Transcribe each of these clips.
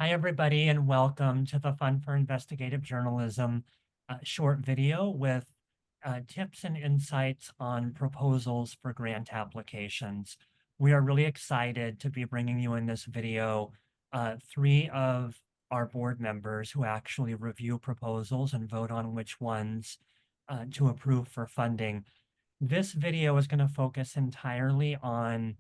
Hi, everybody, and welcome to the Fun for Investigative Journalism short video with tips and insights on proposals for grant applications. We are really excited to be bringing you in this video three of our board members who actually review proposals and vote on which ones to approve for funding. This video is going to focus entirely on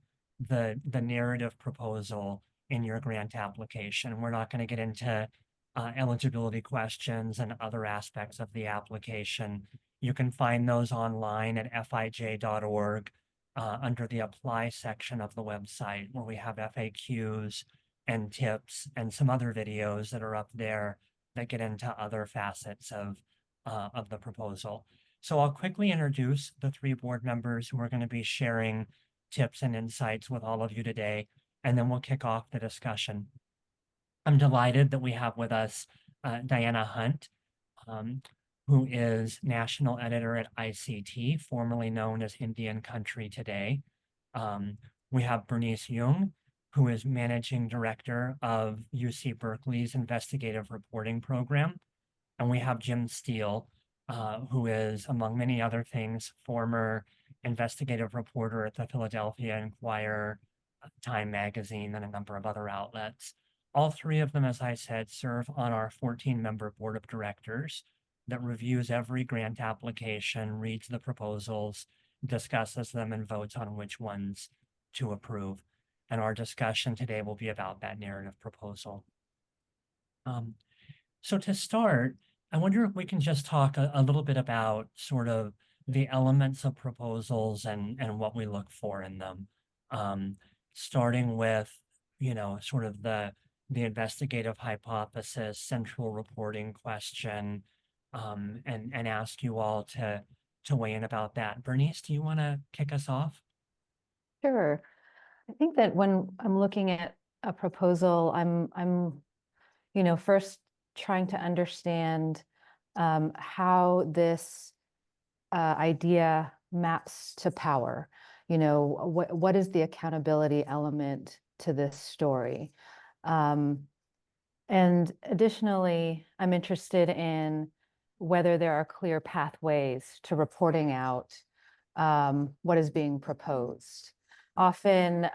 the narrative proposal in your grant application. We're not going to get into eligibility questions and other aspects of the application. You can find those online at fij.org under the apply section of the website, where we have FAQs and tips and some other videos that are up there that get into other facets of the proposal. So I'll quickly introduce the three board members who are going to be sharing tips and insights with all of you today, and then we'll kick off the discussion. I'm delighted that we have with us Diana Hunt, um, who is national editor at ICT, formerly known as Indian Country Today. We have Bernice Jung, who is managing director of UC Berkeley's investigative reporting program. And we have Jim Steele, who is, among many other things, former investigative reporter at the Philadelphia Inquirer, Time Magazine, and a number of other outlets. All three of them, as I said, serve on our 14-member board of directors that reviews every grant application, reads the proposals, discusses them, and votes on which ones to approve. And our discussion today will be about that narrative proposal. So to start, I wonder if we can just talk a little bit about sort of the elements of proposals and what we look for in them. Um, Starting with, sort of the investigative hypothesis, central reporting question, and ask you all to weigh in about that. Bernice, do you want to kick us off? Sure. I think that when I'm looking at a proposal, I'm first trying to understand how this idea maps to power. What is the accountability element to this story? And additionally, I'm interested in whether there are clear pathways to reporting out what is being proposed. Often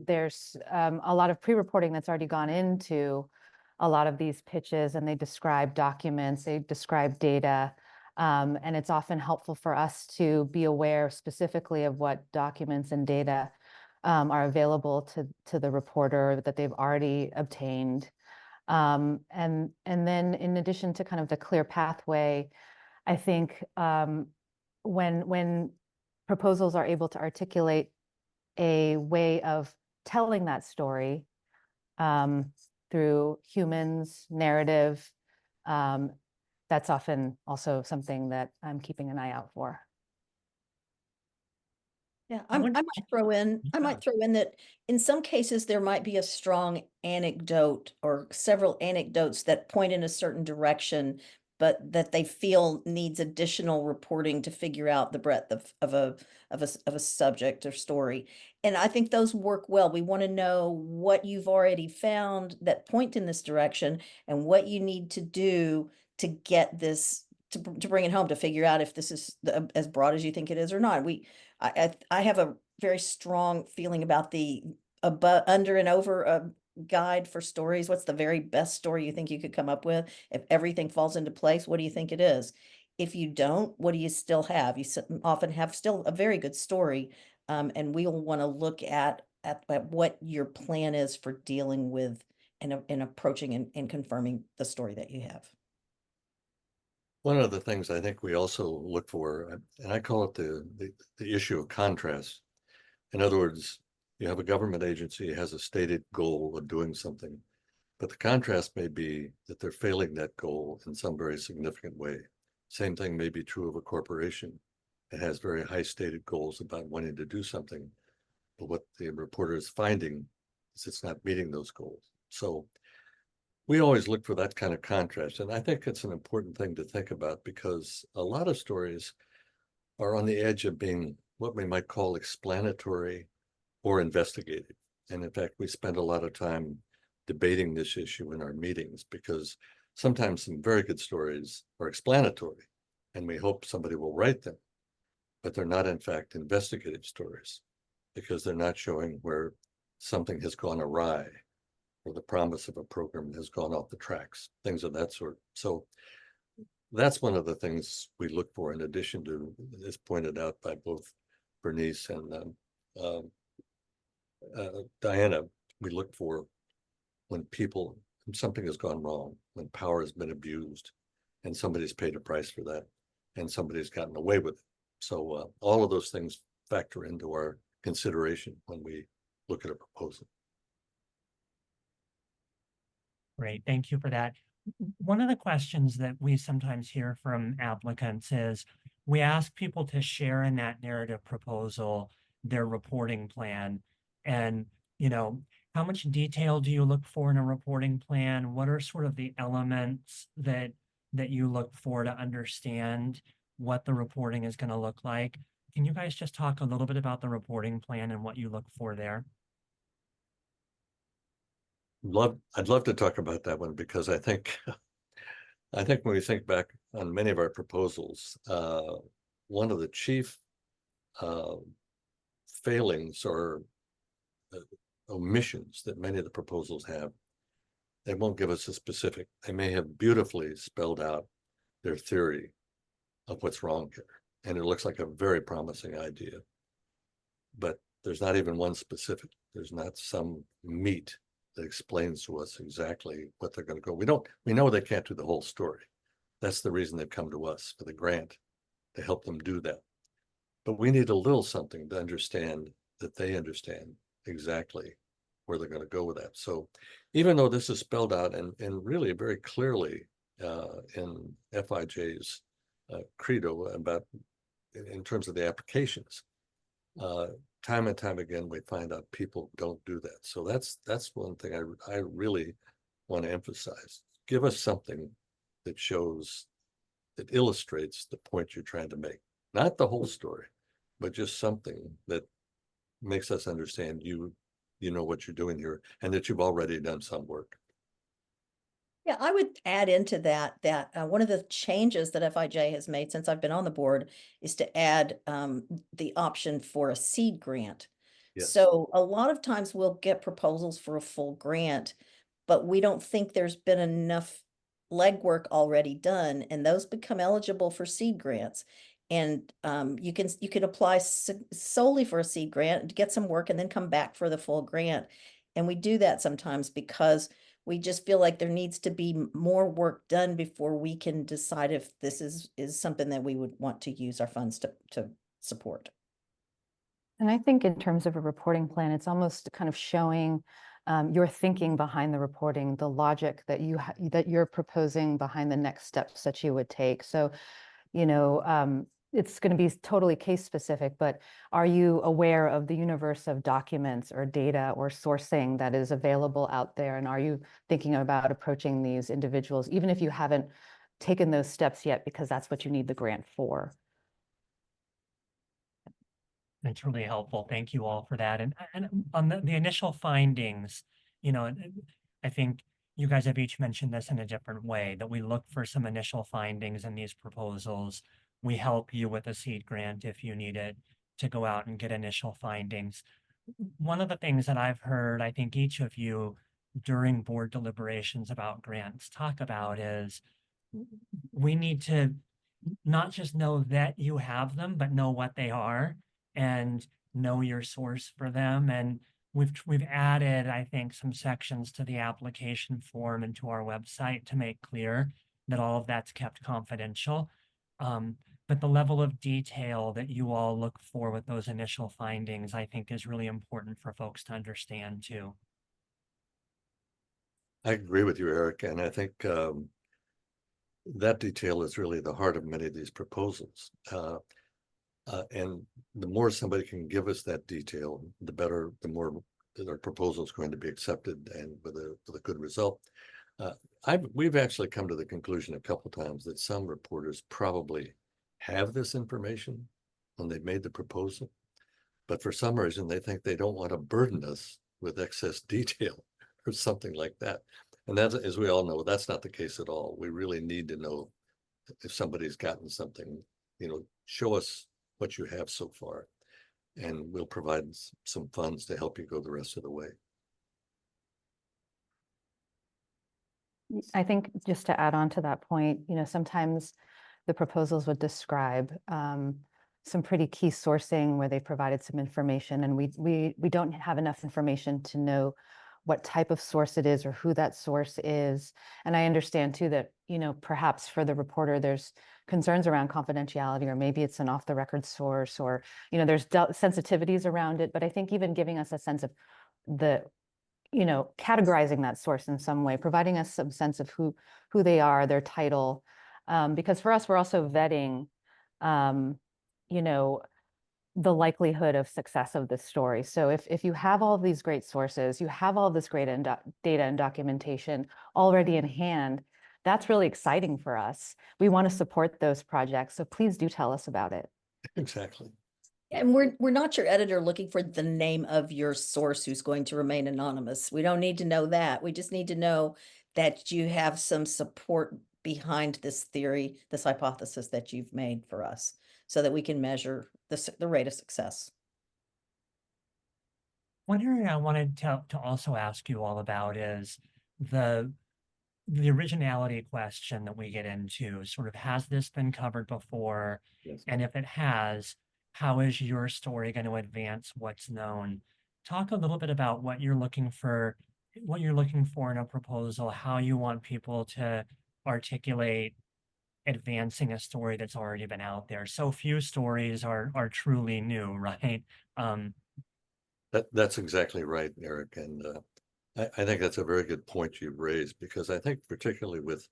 there's a lot of pre-reporting that's already gone into a lot of these pitches, and they describe documents, they describe data, and it's often helpful for us to be aware specifically of what documents and data are available to the reporter that they've already obtained. And then in addition to kind of the clear pathway, I think when proposals are able to articulate a way of telling that story through humans, narrative, that's often also something that I'm keeping an eye out for. Yeah, I I wonder, might throw in, that in some cases there might be a strong anecdote or several anecdotes that point in a certain direction, but that they feel needs additional reporting to figure out the breadth of a subject or story. And I think those work well. We want to know what you've already found that point in this direction and what you need to do to get this to bring it home, to figure out if this is as broad as you think it is or not. I have a very strong feeling about the above, under and over guide for stories. What's the very best story you think you could come up with? If everything falls into place, what do you think it is? If you don't, what do you still have? You often have still a very good story, and we'll want to look at what your plan is for dealing with and approaching and confirming the story that you have. One of the things I think we also look for, and I call it the issue of contrast. In other words, you have a government agency that has a stated goal of doing something, but the contrast may be that they're failing that goal in some very significant way. Same thing may be true of a corporation. It has very high stated goals about wanting to do something, but what the reporter is finding is it's not meeting those goals. So we always look for that kind of contrast. And I think it's an important thing to think about because a lot of stories are on the edge of being what we might call explanatory or investigative. And in fact, we spend a lot of time debating this issue in our meetings, because sometimes some very good stories are explanatory and we hope somebody will write them, but they're not in fact investigative stories because they're not showing where something has gone awry or the promise of a program has gone off the tracks, things of that sort. So that's one of the things we look for, in addition to, as pointed out by both Bernice and Diana, we look for when something has gone wrong, when power has been abused, and somebody's paid a price for that, and somebody's gotten away with it. So all of those things factor into our consideration when we look at a proposal. Great, thank you for that. One of the questions that we sometimes hear from applicants is we ask people to share in that narrative proposal their reporting plan. And, you know, how much detail do you look for in a reporting plan? What are sort of the elements that you look for to understand what the reporting is going to look like? Can you guys just talk a little bit about the reporting plan and what you look for there? I'd love to talk about that one, because I think when we think back on many of our proposals, one of the chief failings or omissions that many of the proposals have, they won't give us a specific. They may have beautifully spelled out their theory of what's wrong here, and it looks like a very promising idea, but there's not even one specific. There's not some meat that explains to us exactly what they're going to go. We know they can't do the whole story. That's the reason they've come to us for the grant, to help them do that. But we need a little something to understand that they understand exactly where they're going to go with that. So even though this is spelled out and really very clearly in FIJ's credo about, in terms of the applications, time and time again, we find out people don't do that. So that's one thing I really want to emphasize. Give us something that shows, that illustrates the point you're trying to make. Not the whole story, but just something that makes us understand you know what you're doing here, and that you've already done some work. Yeah, I would add into that one of the changes that FIJ has made since I've been on the board is to add the option for a seed grant. Yes. So a lot of times we'll get proposals for a full grant, but we don't think there's been enough legwork already done, and those become eligible for seed grants. And you can apply solely for a seed grant to get some work and then come back for the full grant. And we do that sometimes because we just feel like there needs to be more work done before we can decide if this is something that we would want to use our funds to support. And I think in terms of a reporting plan, it's almost kind of showing your thinking behind the reporting, the logic that you're proposing behind the next steps that you would take. So, you know, it's going to be totally case specific, but are you aware of the universe of documents or data or sourcing that is available out there? And are you thinking about approaching these individuals, even if you haven't taken those steps yet, because that's what you need the grant for? That's really helpful. Thank you all for that. And on the initial findings, you know, I think you guys have each mentioned this in a different way, that we look for some initial findings in these proposals. We help you with a seed grant if you need it to go out and get initial findings. One of the things that I've heard, I think each of you during board deliberations about grants talk about is we need to not just know that you have them, but know what they are and know your source for them. And we've added, I think, some sections to the application form and to our website to make clear that all of that's kept confidential. But the level of detail that you all look for with those initial findings, I think, is really important for folks to understand too. I agree with you, Eric, and I think that detail is really the heart of many of these proposals. And the more somebody can give us that detail, the better, the more that our proposal is going to be accepted and with a good result. We've actually come to the conclusion a couple of times that some reporters probably have this information when they've made the proposal, but for some reason they think they don't want to burden us with excess detail. or something like that. And that's, as we all know, that's not the case at all. We really need to know if somebody's gotten something, show us what you have so far, and we'll provide some funds to help you go the rest of the way. I think just to add on to that point, sometimes the proposals would describe some pretty key sourcing where they provided some information, and we don't have enough information to know what type of source it is or who that source is. And I understand too that, perhaps for the reporter, there's concerns around confidentiality, or maybe it's an off-the-record source, or, there's sensitivities around it. But I think even giving us a sense of categorizing that source in some way, providing us some sense of who they are, their title, because for us, we're also vetting, the likelihood of success of this story. So if you have all of these great sources, you have all this great data and documentation already in hand, that's really exciting for us. We want to support those projects, so please do tell us about it. Exactly. And we're not your editor looking for the name of your source who's going to remain anonymous. We don't need to know that. We just need to know that you have some support behind this theory, this hypothesis that you've made for us, so that we can measure the rate of success. One area I wanted to also ask you all about is the originality question that we get into. Sort of, has this been covered before? Yes. And if it has, how is your story going to advance what's known? Talk a little bit about what you're looking for in a proposal, how you want people to articulate advancing a story that's already been out there. So few stories are truly new, right? That's exactly right, Eric. And I think that's a very good point you've raised, because I think particularly with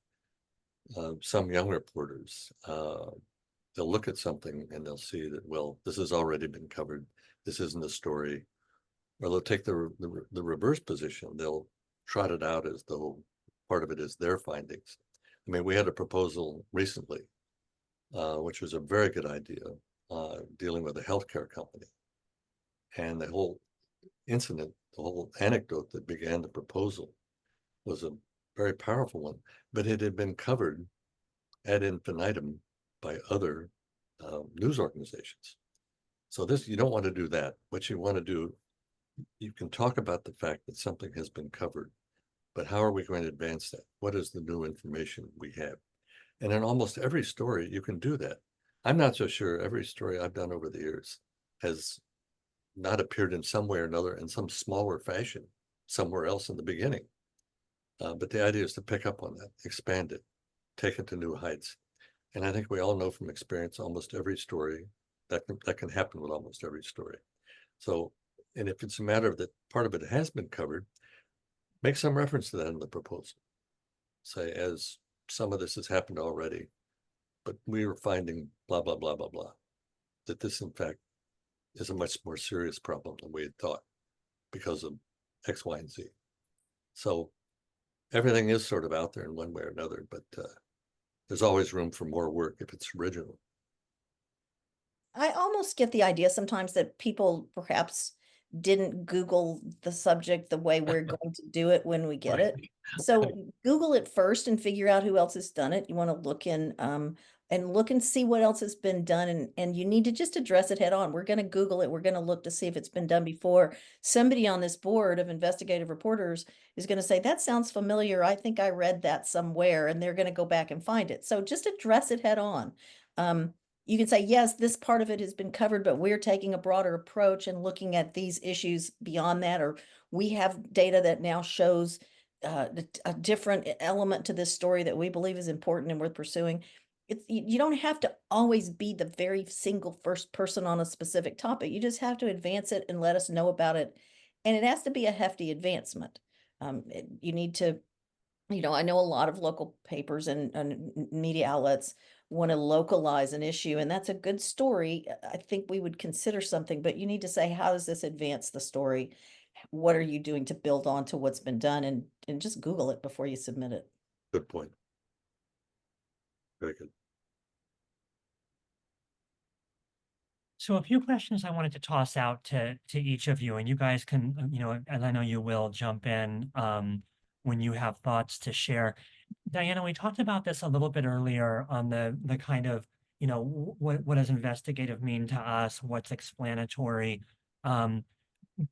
some young reporters, they'll look at something and they'll see that, well, this has already been covered. This isn't a story. Or they'll take the reverse position. They'll trot it out as though part of it is their findings. I mean, we had a proposal recently, which was a very good idea, dealing with a healthcare company. And the whole incident, the whole anecdote that began the proposal was a very powerful one, but it had been covered ad infinitum by other news organizations. So you don't want to do that. What you want to do, you can talk about the fact that something has been covered, but how are we going to advance that? What is the new information we have? And in almost every story, you can do that. I'm not so sure every story I've done over the years has not appeared in some way or another in some smaller fashion somewhere else in the beginning. But the idea is to pick up on that, expand it, take it to new heights. And I think we all know from experience, almost every story, that can happen with almost every story. So, and if it's a matter of that part of it has been covered, make some reference to that in the proposal. Say, as some of this has happened already, but we were finding blah, blah, blah, blah, blah, that this in fact is a much more serious problem than we had thought because of X, Y, and Z. So everything is sort of out there in one way or another, but there's always room for more work if it's original. I almost get the idea sometimes that people perhaps didn't Google the subject the way we're going to do it when we get it. So Google it first and figure out who else has done it. You want to look in and look and see what else has been done. And you need to just address it head on. We're going to Google it. We're going to look to see if it's been done before. Somebody on this board of investigative reporters is going to say, that sounds familiar. I think I read that somewhere, and they're going to go back and find it. So just address it head on. You can say, yes, this part of it has been covered, but we're taking a broader approach and looking at these issues beyond that, or we have data that now shows a different element to this story that we believe is important and worth pursuing. You don't have to always be the very single first person on a specific topic. You just have to advance it and let us know about it. And it has to be a hefty advancement. You need to, I know a lot of local papers and media outlets want to localize an issue, and that's a good story. I think we would consider something, but you need to say, how does this advance the story? What are you doing to build on to what's been done? And just Google it before you submit it. Good point. Very good. So a few questions I wanted to toss out to each of you, and you guys can, as I know you will, jump in when you have thoughts to share. Diana, we talked about this a little bit earlier on the kind of, what does investigative mean to us? What's explanatory? Um,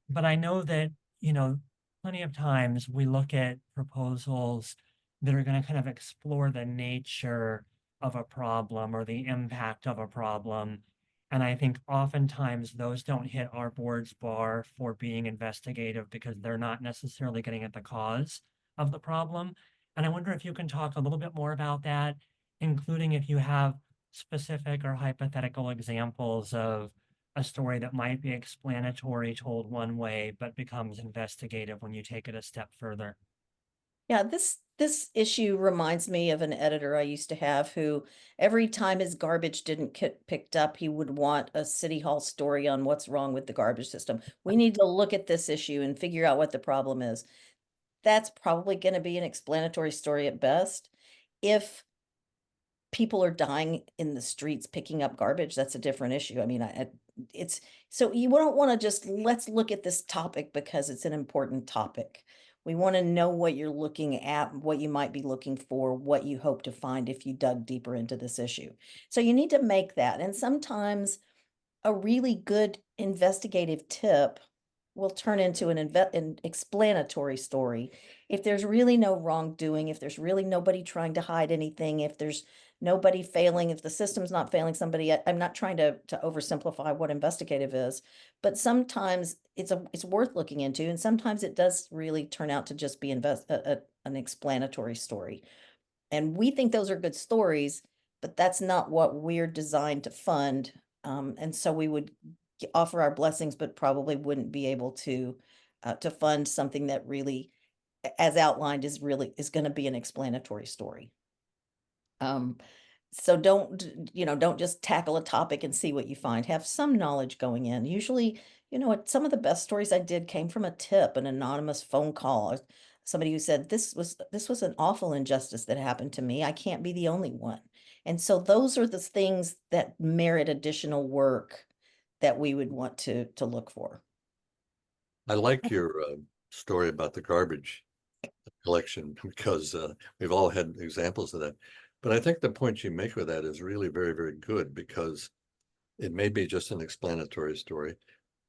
but I know that, you know, plenty of times we look at proposals that are going to kind of explore the nature of a problem or the impact of a problem. And I think oftentimes those don't hit our board's bar for being investigative because they're not necessarily getting at the cause of the problem. And I wonder if you can talk a little bit more about that, including if you have specific or hypothetical examples of a story that might be explanatory told one way, but becomes investigative when you take it a step further. Yeah, this issue reminds me of an editor I used to have who every time his garbage didn't get picked up, he would want a city hall story on what's wrong with the garbage system. We need to look at this issue and figure out what the problem is. That's probably going to be an explanatory story at best. If people are dying in the streets picking up garbage, that's a different issue. I mean, it's so you don't want to just let's look at this topic because it's an important topic. We want to know what you're looking at, what you might be looking for, what you hope to find if you dug deeper into this issue. So you need to make that. And sometimes a really good investigative tip will turn into an explanatory story. If there's really no wrongdoing, if there's really nobody trying to hide anything, if there's nobody failing, if the system's not failing somebody, I'm not trying to oversimplify what investigative is, but sometimes it's worth looking into, and sometimes it does really turn out to just be an explanatory story. And we think those are good stories, but that's not what we're designed to fund. And so we would offer our blessings, but probably wouldn't be able to fund something that really, as outlined, is going to be an explanatory story. Um, so don't just tackle a topic and see what you find. Have some knowledge going in. Usually, some of the best stories I did came from a tip, an anonymous phone call, or somebody who said, this was an awful injustice that happened to me. I can't be the only one. And so those are the things that merit additional work that we would want to look for. I like your story about the garbage collection because we've all had examples of that. But I think the point you make with that is really very, very good because it may be just an explanatory story,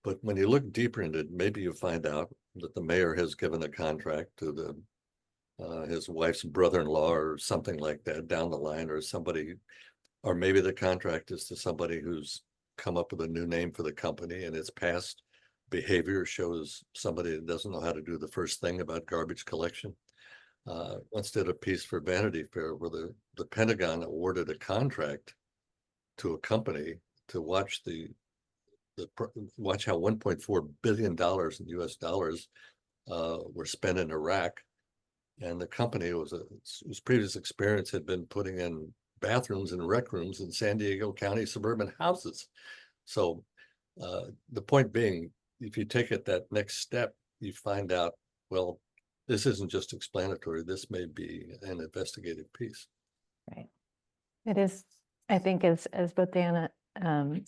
but when you look deeper into it, maybe you find out that the mayor has given a contract to his wife's brother-in-law or something like that down the line, or somebody, or maybe the contract is to somebody who's come up with a new name for the company and its past behavior shows somebody that doesn't know how to do the first thing about garbage collection. Once did a piece for Vanity Fair where the Pentagon awarded a contract to a company to watch watch how $1.4 billion in US dollars were spent in Iraq. And the company whose previous experience had been putting in bathrooms and rec rooms in San Diego County suburban houses. So the point being, if you take it that next step, you find out, well, this isn't just explanatory. This may be an investigative piece. Right. It is, I think, as both Diana and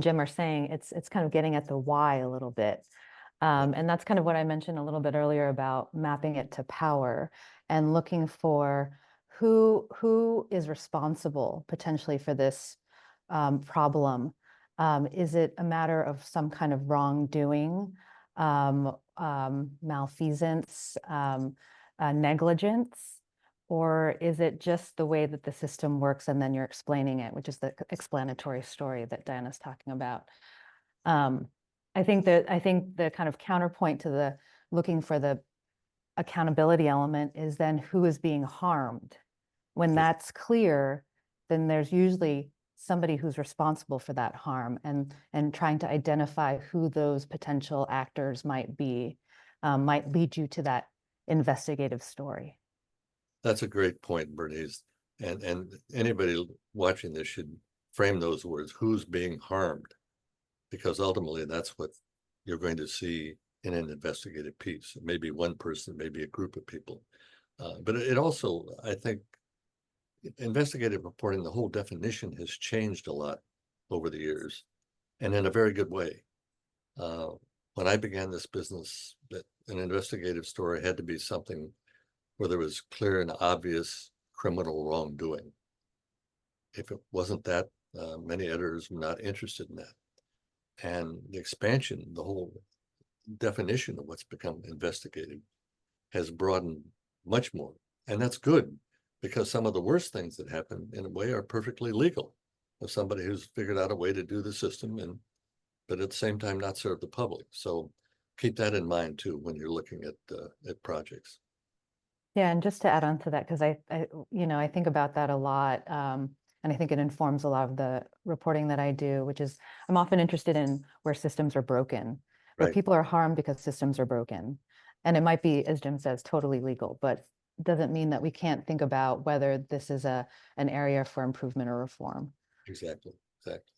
Jim are saying, it's kind of getting at the why a little bit. And that's kind of what I mentioned a little bit earlier about mapping it to power and looking for who is responsible potentially for this problem. Is it a matter of some kind of wrongdoing, malfeasance, negligence? Or is it just the way that the system works and then you're explaining it, which is the explanatory story that Diana's talking about? I think the kind of counterpoint to the looking for the accountability element is then who is being harmed. When that's clear, then there's usually somebody who's responsible for that harm, and trying to identify who those potential actors might be might lead you to that investigative story. That's a great point, Bernice. And anybody watching this should frame those words, who's being harmed? Because ultimately that's what you're going to see in an investigative piece. Maybe one person, maybe a group of people. But it also, I think, investigative reporting, the whole definition has changed a lot over the years. and in a very good way. When I began this business, that an investigative story had to be something where there was clear and obvious criminal wrongdoing. If it wasn't that, many editors were not interested in that. And the expansion, the whole definition of what's become investigative has broadened much more. And that's good, because some of the worst things that happen in a way are perfectly legal of somebody who's figured out a way to do the system, and but at the same time not serve the public. So keep that in mind too when you're looking at projects. Yeah, and just to add on to that, because I think about that a lot, and I think it informs a lot of the reporting that I do, which is I'm often interested in where systems are broken, where Right. people are harmed because systems are broken. And it might be, as Jim says, totally legal, but doesn't mean that we can't think about whether this is an area for improvement or reform. Exactly. Exactly.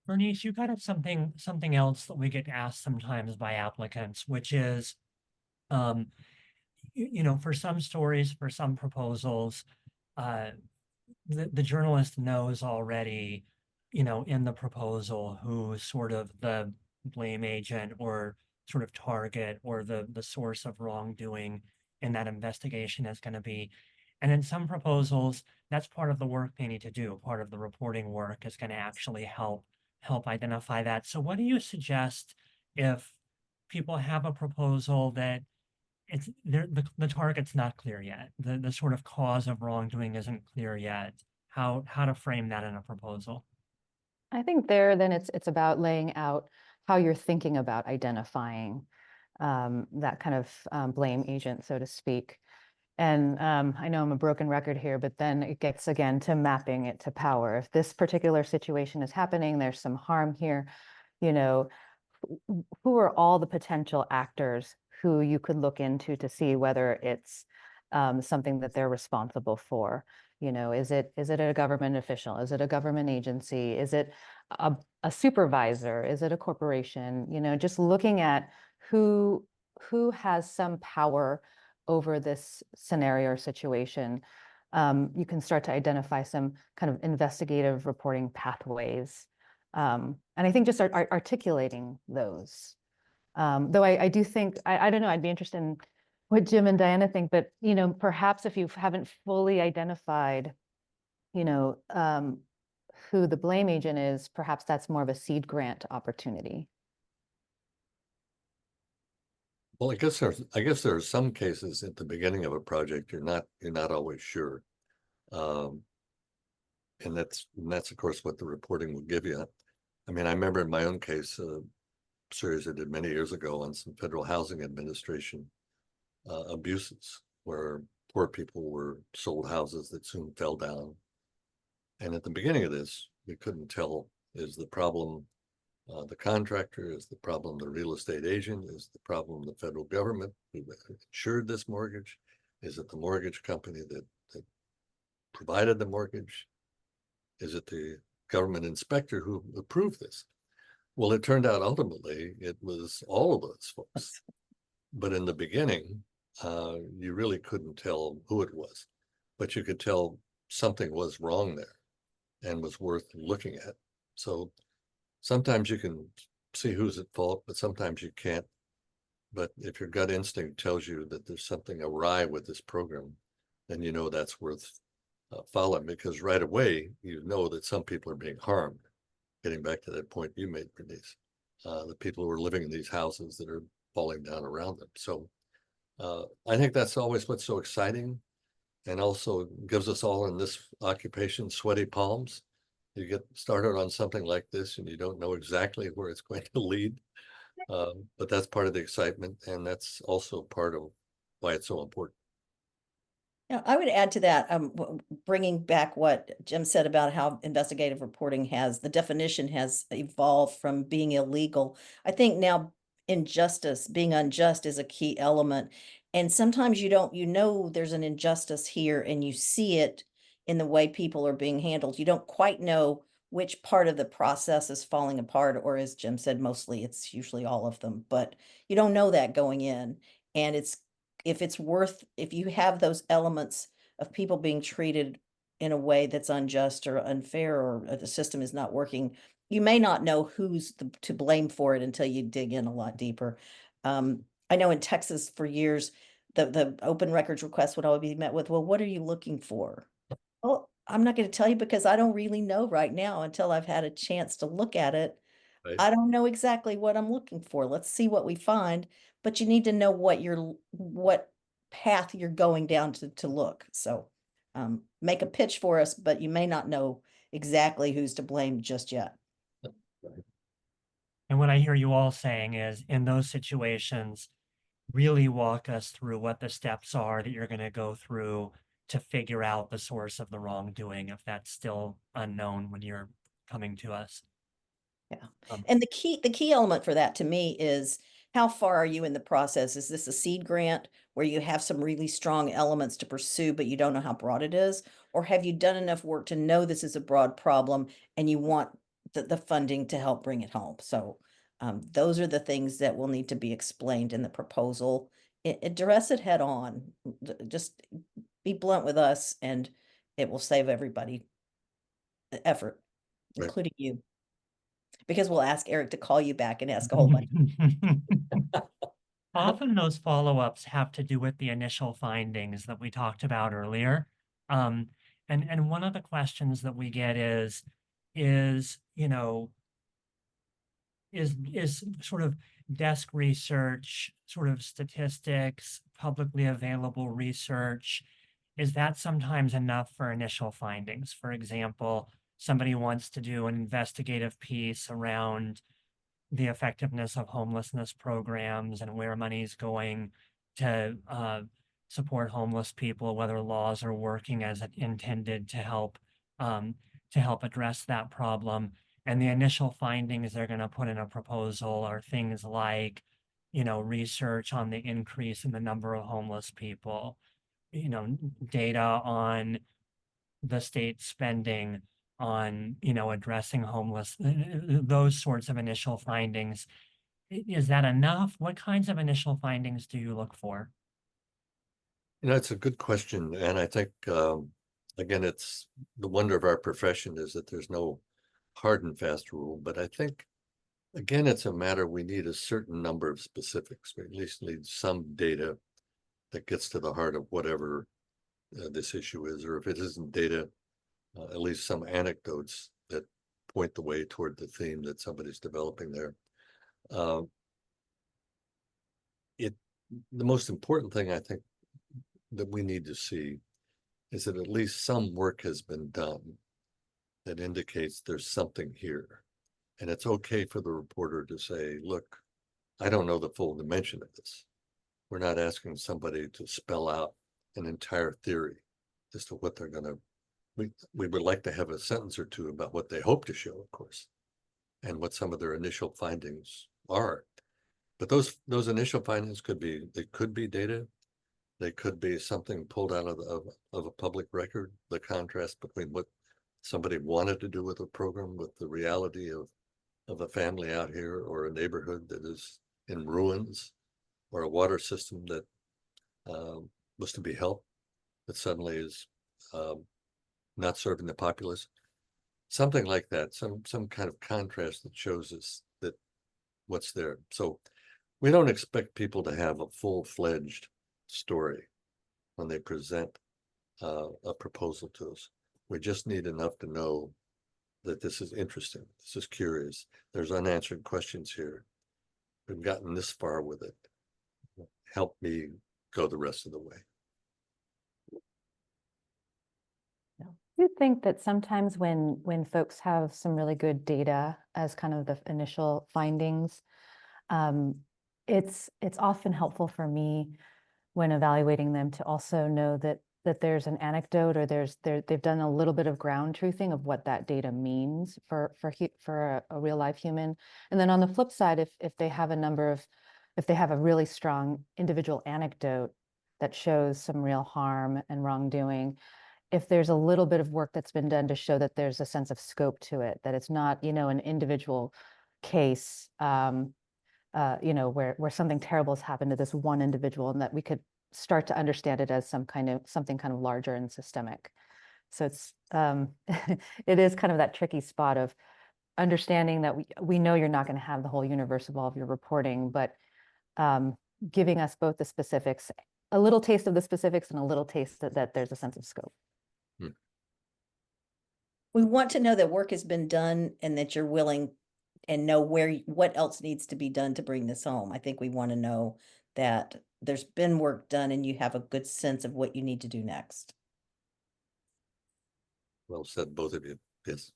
Bernice, you got at something else that we get asked sometimes by applicants, which is, for some stories, for some proposals, the journalist knows already, in the proposal who sort of the blame agent or sort of target or the source of wrongdoing in that investigation is going to be. And in some proposals, that's part of the work they need to do. Part of the reporting work is going to actually help identify that. So what do you suggest if people have a proposal that it's the target's not clear yet, the sort of cause of wrongdoing isn't clear yet, how to frame that in a proposal? I think then it's about laying out how you're thinking about identifying that kind of blame agent, so to speak. And I know I'm a broken record here, but then it gets again to mapping it to power. If this particular situation is happening, there's some harm here, who are all the potential actors who you could look into to see whether it's something that they're responsible for? Is it a government official? Is it a government agency? Is it a supervisor? Is it a corporation? Just looking at who has some power over this scenario or situation. You can start to identify some kind of investigative reporting pathways. And I think just articulating those. Though I do think, I don't know, I'd be interested in what Jim and Diana think, but, perhaps if you haven't fully identified, who the blame agent is, perhaps that's more of a seed grant opportunity. Well, I guess there are some cases at the beginning of a project you're not always sure. And that's of course what the reporting will give you. I mean, I remember in my own case, a series I did many years ago on some Federal Housing Administration abuses, where poor people were sold houses that soon fell down. And at the beginning of this, we couldn't tell, is the problem the contractor, is the problem the real estate agent, is the problem the federal government who insured this mortgage, is it the mortgage company that provided the mortgage, is it the government inspector who approved this? Well, it turned out ultimately it was all of those folks. But in the beginning, you really couldn't tell who it was, but you could tell something was wrong there and was worth looking at. So sometimes you can see who's at fault, but sometimes you can't. But if your gut instinct tells you that there's something awry with this program, then you know that's worth following, because right away you know that some people are being harmed. Getting back to that point you made, Bernice, the people who are living in these houses that are falling down around them. So I think that's always what's so exciting, and also gives us all in this occupation sweaty palms. You get started on something like this and you don't know exactly where it's going to lead. But that's part of the excitement, and that's also part of why it's so important. Yeah, I would add to that, bringing back what Jim said about how investigative reporting the definition has evolved from being illegal. I think now being unjust is a key element. And sometimes you know there's an injustice here and you see it in the way people are being handled. You don't quite know which part of the process is falling apart, or as Jim said, mostly it's usually all of them, but you don't know that going in. And if you have those elements of people being treated in a way that's unjust or unfair, or the system is not working, you may not know who's to blame for it until you dig in a lot deeper. I know in Texas for years, the open records request would always be met with, well, what are you looking for? Well, I'm not going to tell you because I don't really know right now until I've had a chance to look at it. Right. I don't know exactly what I'm looking for. Let's see what we find, but you need to know what path you're going down to look. So make a pitch for us, but you may not know exactly who's to blame just yet. And what I hear you all saying is in those situations, really walk us through what the steps are that you're going to go through to figure out the source of the wrongdoing, if that's still unknown when you're coming to us. Yeah. Um, And the key element for that to me is how far are you in the process? Is this a seed grant where you have some really strong elements to pursue, but you don't know how broad it is? Or have you done enough work to know this is a broad problem and you want the funding to help bring it home? So those are the things that will need to be explained in the proposal. Address it head on. Just be blunt with us and it will save everybody effort, Right. including you. Because we'll ask Eric to call you back and ask a whole bunch. Often those follow-ups have to do with the initial findings that we talked about earlier. And one of the questions that we get is, you know, is sort of desk research, sort of statistics, publicly available research, is that sometimes enough for initial findings? For example, somebody wants to do an investigative piece around the effectiveness of homelessness programs and where money's going to support homeless people, whether laws are working as intended to help address that problem. And the initial findings they're going to put in a proposal are things like, you know, research on the increase in the number of homeless people, you know, data on the state spending on, you know, addressing homeless, those sorts of initial findings. Is that enough? What kinds of initial findings do you look for? You know, it's a good question. And I think, again, it's the wonder of our profession is that there's no hard and fast rule. But I think, again, it's a matter we need a certain number of specifics. We at least need some data that gets to the heart of whatever this issue is, or if it isn't data, at least some anecdotes that point the way toward the theme that somebody's developing there. The most important thing I think that we need to see is that at least some work has been done that indicates there's something here. And it's okay for the reporter to say, look, I don't know the full dimension of this. We're not asking somebody to spell out an entire theory as to what they're going to, we would like to have a sentence or two about what they hope to show, of course, and what some of their initial findings are. But those initial findings could be data. They could be something pulled out of a public record, the contrast between what somebody wanted to do with a program with the reality of a family out here, or a neighborhood that is in ruins, or a water system that was to be helped that suddenly is not serving the populace. Something like that, some kind of contrast that shows us that what's there. So we don't expect people to have a full-fledged story when they present a proposal to us. We just need enough to know that this is interesting, this is curious, there's unanswered questions here. We've gotten this far with it. Help me go the rest of the way. Do you think that sometimes when folks have some really good data as kind of the initial findings, it's often helpful for me when evaluating them to also know that there's an anecdote, or they've done a little bit of ground truthing of what that data means for a real life human. And then on the flip side, if they have a really strong individual anecdote that shows some real harm and wrongdoing, if there's a little bit of work that's been done to show that there's a sense of scope to it, that it's not, you know, an individual case, you know, where something terrible has happened to this one individual, and that we could start to understand it as something kind of larger and systemic. So it's it is kind of that tricky spot of understanding that we know you're not going to have the whole universe of all of your reporting, but giving us both the specifics, a little taste of the specifics and a little taste that there's a sense of scope. We want to know that work has been done and that you're willing and know what else needs to be done to bring this home. I think we want to know that there's been work done and you have a good sense of what you need to do next. Well said, both of you. Yes.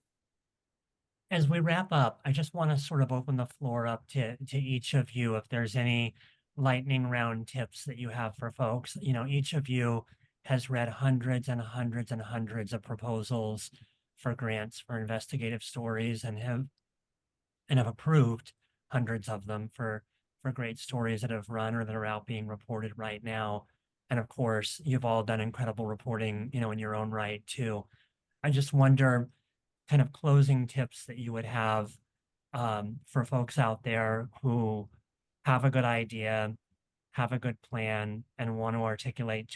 As we wrap up, I just want to sort of open the floor up to each of you. If there's any lightning round tips that you have for folks, you know, each of you has read hundreds and hundreds and hundreds of proposals for grants for investigative stories and have approved hundreds of them for great stories that have run or that are out being reported right now. And of course, you've all done incredible reporting, you know, in your own right too. I just wonder, kind of closing tips that you would have for folks out there who have a good idea, have a good plan, and want to articulate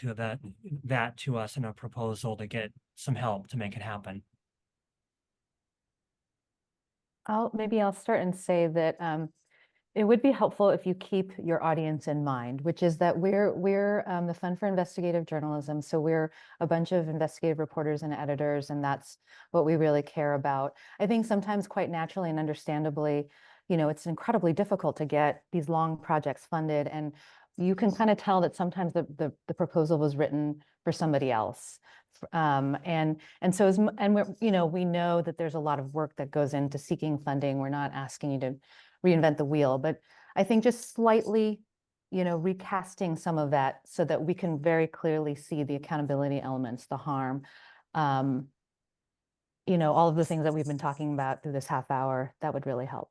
that to us in a proposal to get some help to make it happen. Maybe I'll start and say that it would be helpful if you keep your audience in mind, which is that we're the Fund for Investigative Journalism. So we're a bunch of investigative reporters and editors, and that's what we really care about. I think sometimes quite naturally and understandably, you know, it's incredibly difficult to get these long projects funded, and you can kind of tell that sometimes the proposal was written for somebody else. And we're, you know, we know that there's a lot of work that goes into seeking funding. We're not asking you to reinvent the wheel, but I think just slightly, you know, recasting some of that so that we can very clearly see the accountability elements, the harm, you know, all of the things that we've been talking about through this half hour, that would really help.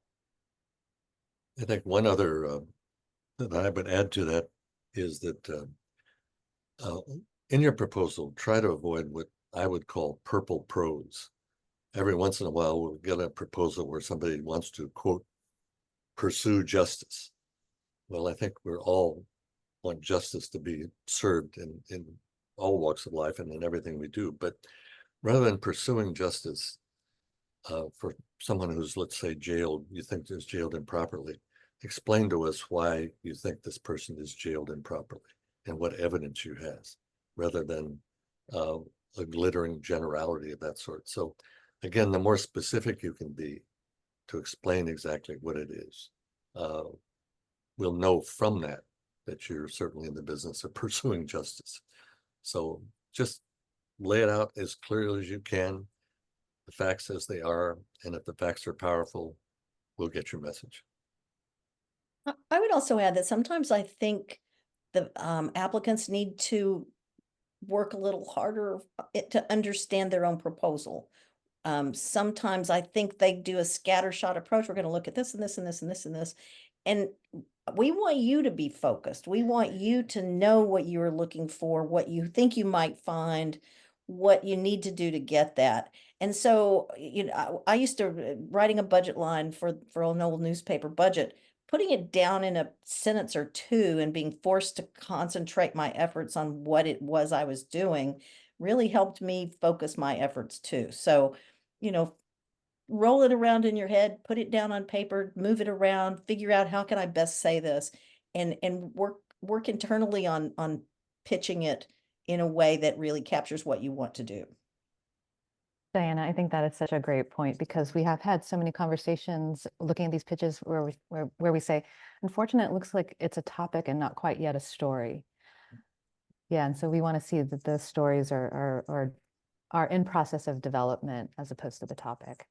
I think one other that I would add to that is that in your proposal, try to avoid what I would call purple prose. Every once in a while, we'll get a proposal where somebody wants to, quote, pursue justice. Well, I think we're all want justice to be served in all walks of life and in everything we do. But rather than pursuing justice for someone who's, let's say, jailed, you think is jailed improperly, explain to us why you think this person is jailed improperly and what evidence you has, rather than a glittering generality of that sort. So again, the more specific you can be to explain exactly what it is, we'll know from that you're certainly in the business of pursuing justice. So just lay it out as clearly as you can, the facts as they are, and if the facts are powerful, we'll get your message. I would also add that sometimes I think the applicants need to work a little harder to understand their own proposal. Sometimes I think they do a scattershot approach. We're going to look at this and this and this and this and this. And we want you to be focused. We want you to know what you're looking for, what you think you might find, what you need to do to get that. And so, you know, I used to writing a budget line for an old newspaper budget, putting it down in a sentence or two and being forced to concentrate my efforts on what it was I was doing really helped me focus my efforts too. So, you know, roll it around in your head, put it down on paper, move it around, figure out how can I best say this, and work internally on pitching it in a way that really captures what you want to do. Diana, I think that is such a great point, because we have had so many conversations looking at these pitches where we say, unfortunately, it looks like it's a topic and not quite yet a story. Yeah, and so we want to see that the stories are in process of development as opposed to the topic.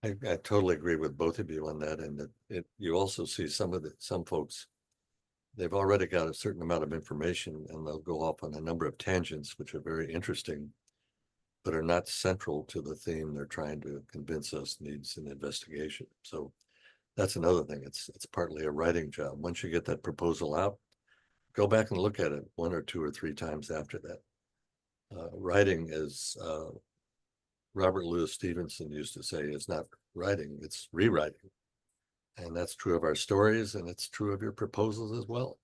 I totally agree with both of you on that, and that you also see some folks, they've already got a certain amount of information and they'll go off on a number of tangents which are very interesting, but are not central to the theme they're trying to convince us needs an investigation. So that's another thing. It's partly a writing job. Once you get that proposal out, go back and look at it 1 or 2 or 3 times after that. Writing is Robert Louis Stevenson used to say, it's not writing, it's rewriting. And that's true of our stories, and it's true of your proposals as well.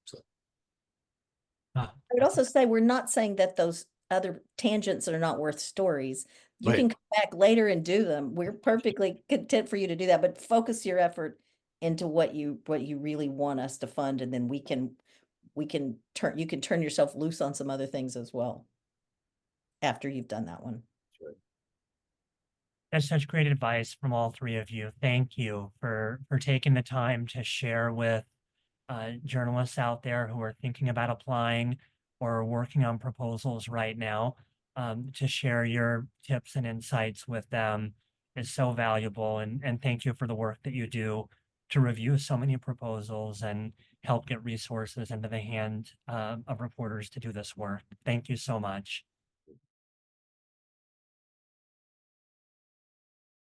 So I would also say we're not saying that those other tangents are not worth stories. You Right. can come back later and do them. We're perfectly content for you to do that, but focus your effort into what you really want us to fund, and then you can turn yourself loose on some other things as well after you've done that one. That's such great advice from all three of you. Thank you for taking the time to share with journalists out there who are thinking about applying or working on proposals right now. To share your tips and insights with them is so valuable. And thank you for the work that you do to review so many proposals and help get resources into the hand of reporters to do this work. Thank you so much.